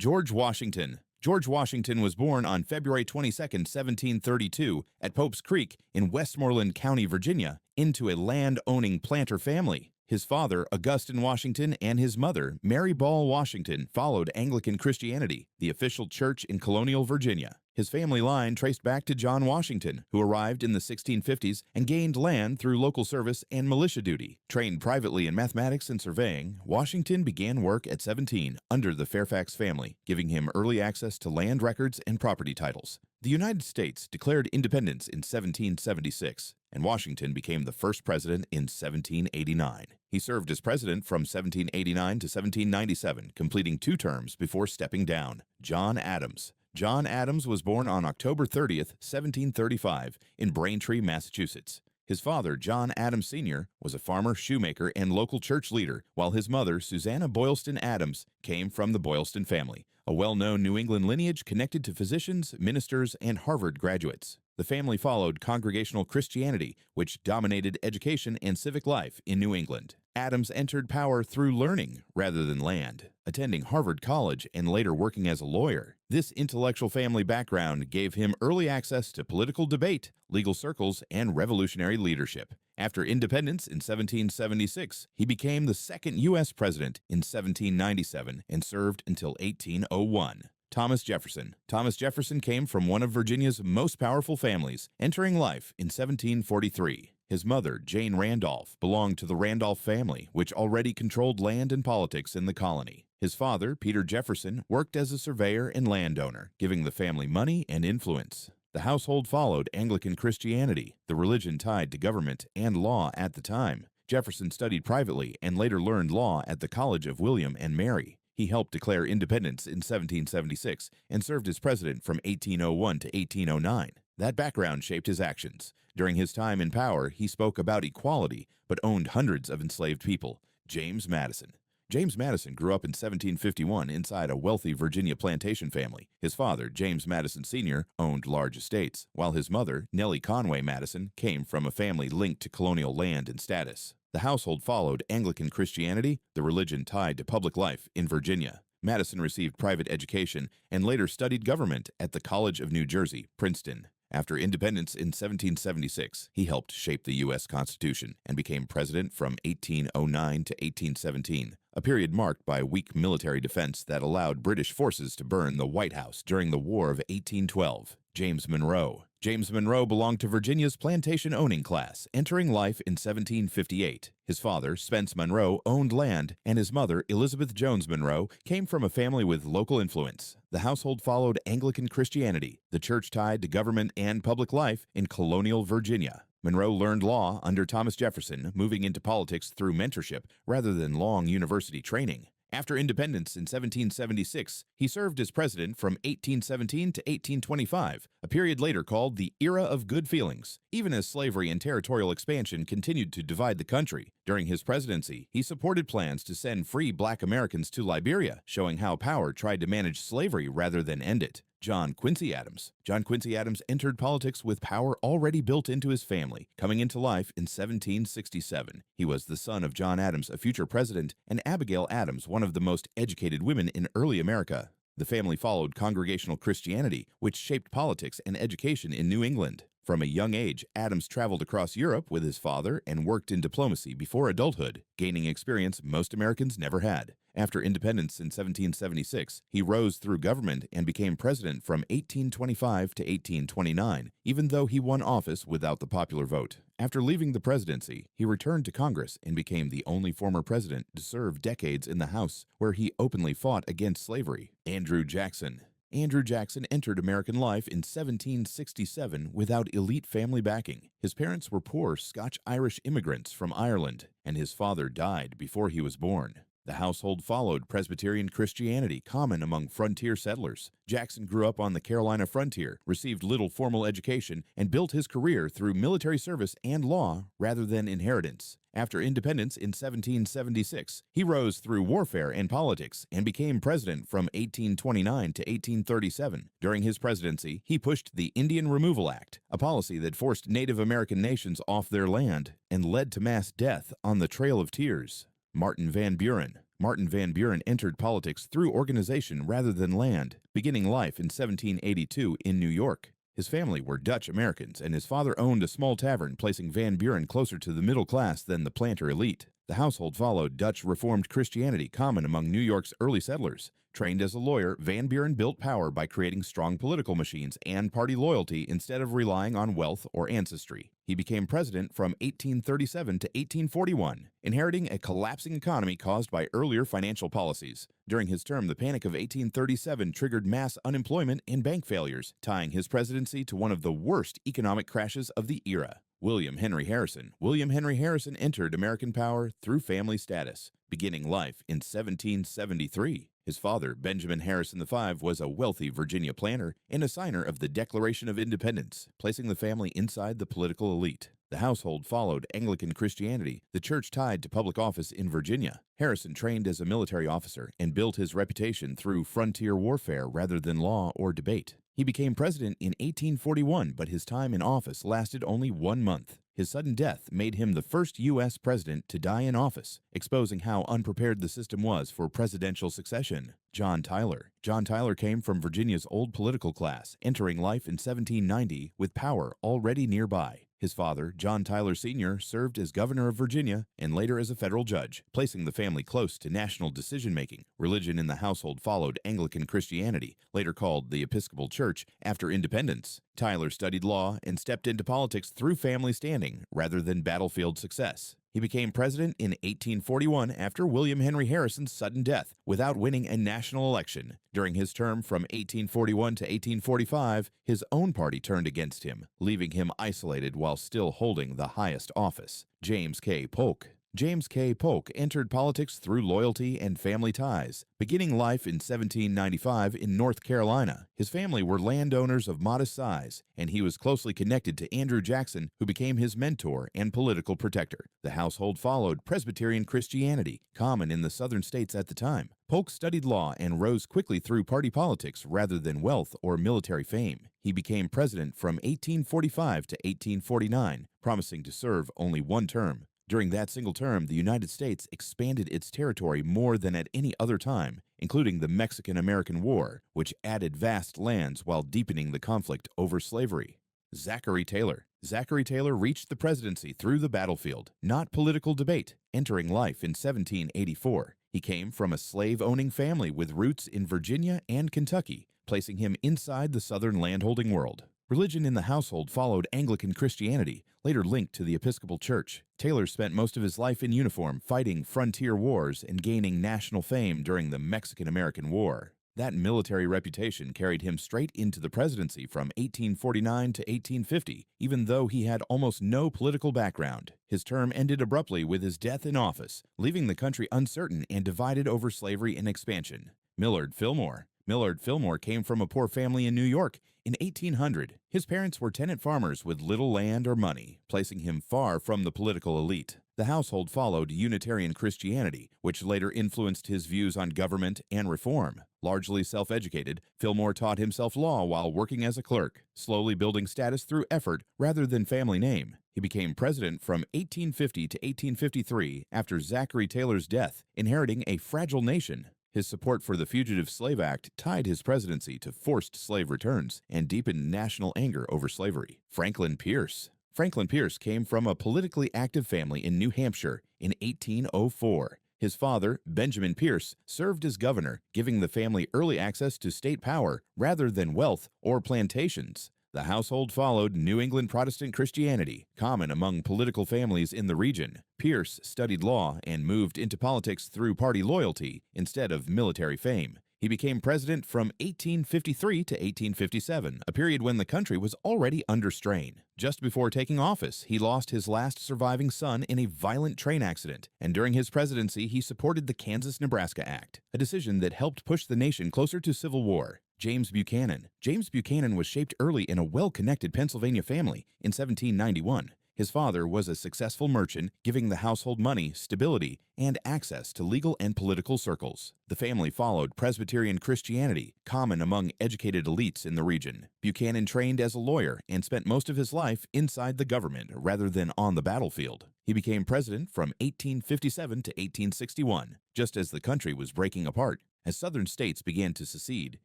George Washington. George Washington was born on February 22, 1732, at Pope's Creek in Westmoreland County, Virginia, into a land-owning planter family. His father, Augustine Washington, and his mother, Mary Ball Washington, followed Anglican Christianity, the official church in colonial Virginia. His family line traced back to John Washington, who arrived in the 1650s and gained land through local service and militia duty. Trained privately in mathematics and surveying, Washington began work at 17 under the Fairfax family, giving him early access to land records and property titles. The United States declared independence in 1776, and Washington became the first president in 1789. He served as president from 1789 to 1797, completing 2 terms before stepping down. John Adams. John Adams was born on October 30, 1735, in Braintree, Massachusetts. His father, John Adams Sr., was a farmer, shoemaker, and local church leader, while his mother, Susanna Boylston Adams, came from the Boylston family, a well-known New England lineage connected to physicians, ministers, and Harvard graduates. The family followed Congregational Christianity, which dominated education and civic life in New England. Adams entered power through learning rather than land, attending Harvard College and later working as a lawyer. This intellectual family background gave him early access to political debate, legal circles, and revolutionary leadership. After independence in 1776, he became the second U.S. president in 1797 and served until 1801. Thomas Jefferson. Thomas Jefferson came from one of Virginia's most powerful families, entering life in 1743. His mother, Jane Randolph, belonged to the Randolph family, which already controlled land and politics in the colony. His father, Peter Jefferson, worked as a surveyor and landowner, giving the family money and influence. The household followed Anglican Christianity, the religion tied to government and law at the time. Jefferson studied privately and later learned law at the College of William and Mary. He helped declare independence in 1776 and served as president from 1801 to 1809. That background shaped his actions. During his time in power, he spoke about equality, but owned hundreds of enslaved people. James Madison. James Madison grew up in 1751 inside a wealthy Virginia plantation family. His father, James Madison Sr., owned large estates, while his mother, Nellie Conway Madison, came from a family linked to colonial land and status. The household followed Anglican Christianity, the religion tied to public life in Virginia. Madison received private education and later studied government at the College of New Jersey, Princeton. After independence in 1776, he helped shape the U.S. Constitution and became president from 1809 to 1817, a period marked by weak military defense that allowed British forces to burn the White House during the War of 1812. James Monroe. James Monroe belonged to Virginia's plantation-owning class, entering life in 1758. His father, Spence Monroe, owned land, and his mother, Elizabeth Jones Monroe, came from a family with local influence. The household followed Anglican Christianity, the church tied to government and public life in colonial Virginia. Monroe learned law under Thomas Jefferson, moving into politics through mentorship rather than long university training. After independence in 1776, he served as president from 1817 to 1825, a period later called the Era of Good Feelings, even as slavery and territorial expansion continued to divide the country. During his presidency, he supported plans to send free Black Americans to Liberia, showing how power tried to manage slavery rather than end it. John Quincy Adams. John Quincy Adams entered politics with power already built into his family, coming into life in 1767. He was the son of John Adams, a future president, and Abigail Adams, one of the most educated women in early America. The family followed Congregational Christianity, which shaped politics and education in New England. From a young age, Adams traveled across Europe with his father and worked in diplomacy before adulthood, gaining experience most Americans never had. After independence in 1776, he rose through government and became president from 1825 to 1829, even though he won office without the popular vote. After leaving the presidency, he returned to Congress and became the only former president to serve decades in the House, where he openly fought against slavery. Andrew Jackson. Andrew Jackson entered American life in 1767 without elite family backing. His parents were poor Scotch-Irish immigrants from Ireland, and his father died before he was born. The household followed Presbyterian Christianity, common among frontier settlers. Jackson grew up on the Carolina frontier, received little formal education, and built his career through military service and law rather than inheritance. After independence in 1776, he rose through warfare and politics and became president from 1829 to 1837. During his presidency, he pushed the Indian Removal Act, a policy that forced Native American nations off their land and led to mass death on the Trail of Tears. Martin Van Buren. Martin Van Buren entered politics through organization rather than land, beginning life in 1782 in New York. His family were Dutch Americans, and his father owned a small tavern, placing Van Buren closer to the middle class than the planter elite. The household followed Dutch Reformed Christianity common among New York's early settlers. Trained as a lawyer, Van Buren built power by creating strong political machines and party loyalty instead of relying on wealth or ancestry. He became president from 1837 to 1841, inheriting a collapsing economy caused by earlier financial policies. During his term, the Panic of 1837 triggered mass unemployment and bank failures, tying his presidency to one of the worst economic crashes of the era. William Henry Harrison. William Henry Harrison entered American power through family status, beginning life in 1773. His father, Benjamin Harrison V, was a wealthy Virginia planter and a signer of the Declaration of Independence, placing the family inside the political elite. The household followed Anglican Christianity, the church tied to public office in Virginia. Harrison trained as a military officer and built his reputation through frontier warfare rather than law or debate. He became president in 1841, but his time in office lasted only 1 month. His sudden death made him the first U.S. president to die in office, exposing how unprepared the system was for presidential succession. John Tyler. John Tyler came from Virginia's old political class, entering life in 1790 with power already nearby. His father, John Tyler Sr., served as governor of Virginia and later as a federal judge, placing the family close to national decision-making. Religion in the household followed Anglican Christianity, later called the Episcopal Church, after independence. Tyler studied law and stepped into politics through family standing rather than battlefield success. He became president in 1841 after William Henry Harrison's sudden death, without winning a national election. During his term from 1841 to 1845, his own party turned against him, leaving him isolated while still holding the highest office. James K. Polk. James K. Polk entered politics through loyalty and family ties. Beginning life in 1795 in North Carolina, his family were landowners of modest size, and he was closely connected to Andrew Jackson, who became his mentor and political protector. The household followed Presbyterian Christianity, common in the southern states at the time. Polk studied law and rose quickly through party politics rather than wealth or military fame. He became president from 1845 to 1849, promising to serve only 1 term. During that single term, the United States expanded its territory more than at any other time, including the Mexican-American War, which added vast lands while deepening the conflict over slavery. Zachary Taylor. Zachary Taylor reached the presidency through the battlefield, not political debate, entering life in 1784. He came from a slave-owning family with roots in Virginia and Kentucky, placing him inside the southern landholding world. Religion in the household followed Anglican Christianity, later linked to the Episcopal Church. Taylor spent most of his life in uniform, fighting frontier wars and gaining national fame during the Mexican-American War. That military reputation carried him straight into the presidency from 1849 to 1850, even though he had almost no political background. His term ended abruptly with his death in office, leaving the country uncertain and divided over slavery and expansion. Millard Fillmore. Millard Fillmore came from a poor family in New York in 1800. His parents were tenant farmers with little land or money, placing him far from the political elite. The household followed Unitarian Christianity, which later influenced his views on government and reform. Largely self-educated, Fillmore taught himself law while working as a clerk, slowly building status through effort rather than family name. He became president from 1850 to 1853 after Zachary Taylor's death, inheriting a fragile nation. His support for the Fugitive Slave Act tied his presidency to forced slave returns and deepened national anger over slavery. Franklin Pierce. Franklin Pierce came from a politically active family in New Hampshire in 1804. His father, Benjamin Pierce, served as governor, giving the family early access to state power rather than wealth or plantations. The household followed New England Protestant Christianity, common among political families in the region. Pierce studied law and moved into politics through party loyalty instead of military fame. He became president from 1853 to 1857, a period when the country was already under strain. Just before taking office, he lost his last surviving son in a violent train accident, and during his presidency, he supported the Kansas-Nebraska Act, a decision that helped push the nation closer to civil war. James Buchanan. James Buchanan was shaped early in a well-connected Pennsylvania family in 1791. His father was a successful merchant, giving the household money, stability, and access to legal and political circles. The family followed Presbyterian Christianity, common among educated elites in the region. Buchanan trained as a lawyer and spent most of his life inside the government rather than on the battlefield. He became president from 1857 to 1861, just as the country was breaking apart. As Southern states began to secede,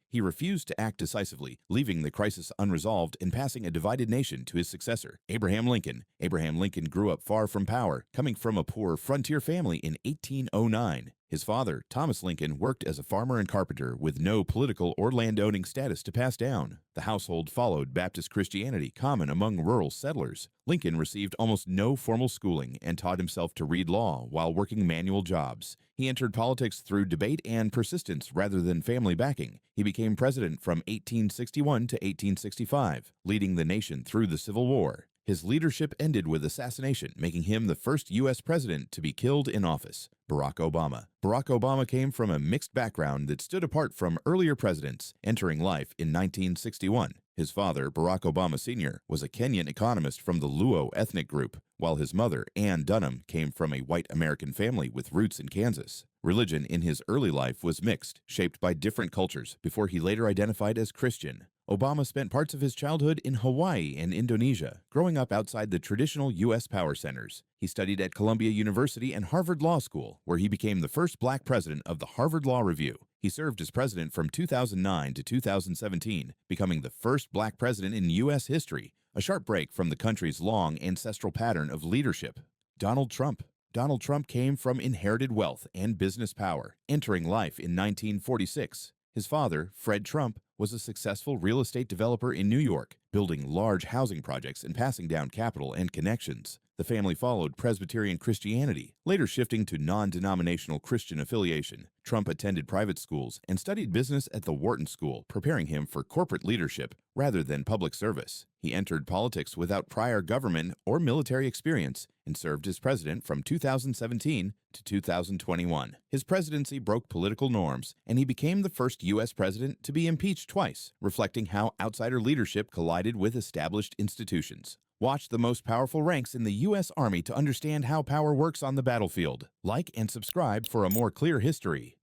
he refused to act decisively, leaving the crisis unresolved and passing a divided nation to his successor, Abraham Lincoln. Abraham Lincoln grew up far from power, coming from a poor frontier family in 1809. His father, Thomas Lincoln, worked as a farmer and carpenter with no political or land-owning status to pass down. The household followed Baptist Christianity, common among rural settlers. Lincoln received almost no formal schooling and taught himself to read law while working manual jobs. He entered politics through debate and persistence rather than family backing. He became president from 1861 to 1865, leading the nation through the Civil War. His leadership ended with assassination, making him the first U.S. president to be killed in office. Barack Obama. Barack Obama came from a mixed background that stood apart from earlier presidents, entering life in 1961. His father, Barack Obama Sr., was a Kenyan economist from the Luo ethnic group, while his mother, Ann Dunham, came from a white American family with roots in Kansas. Religion in his early life was mixed, shaped by different cultures, before he later identified as Christian. Obama spent parts of his childhood in Hawaii and Indonesia, growing up outside the traditional U.S. power centers. He studied at Columbia University and Harvard Law School, where he became the first black president of the Harvard Law Review. He served as president from 2009 to 2017, becoming the first black president in U.S. history, a sharp break from the country's long ancestral pattern of leadership. Donald Trump. Donald Trump came from inherited wealth and business power, entering life in 1946. His father, Fred Trump, was a successful real estate developer in New York, building large housing projects and passing down capital and connections. The family followed Presbyterian Christianity, later shifting to non-denominational Christian affiliation. Trump attended private schools and studied business at the Wharton School, preparing him for corporate leadership rather than public service. He entered politics without prior government or military experience and served as president from 2017 to 2021. His presidency broke political norms, and he became the first U.S. president to be impeached twice, reflecting how outsider leadership collided with established institutions. Watch the most powerful ranks in the U.S. Army to understand how power works on the battlefield. Like and subscribe for a more clear history.